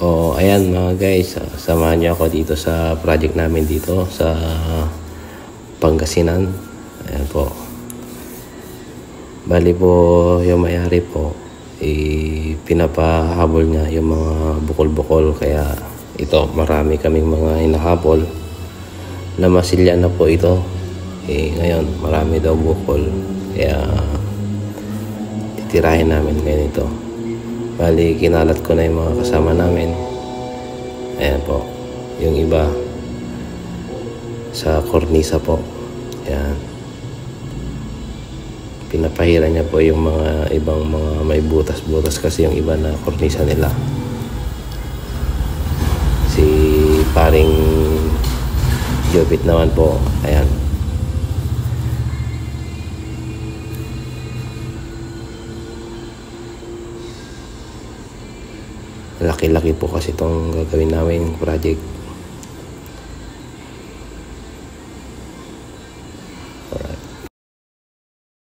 O ayan mga guys, samahan niyo ako dito sa project namin dito sa Pangasinan. Ayan po. Bali po yung may-ari po, pinapahabol niya yung mga bukol-bukol, kaya ito marami kaming mga hinahabol. Namasilya na po ito. Ngayon marami daw bukol, kaya titirahin namin ngayon ito. Bali kinalat ko na yung mga kasama namin. Ayan po, yung iba sa kornisa po. Ayan, pinapahira niya po yung mga ibang mga may butas-butas, kasi yung iba na kornisa nila. Si paring Jobit naman po, ayan, laki-laki po kasi itong gagawin namin project.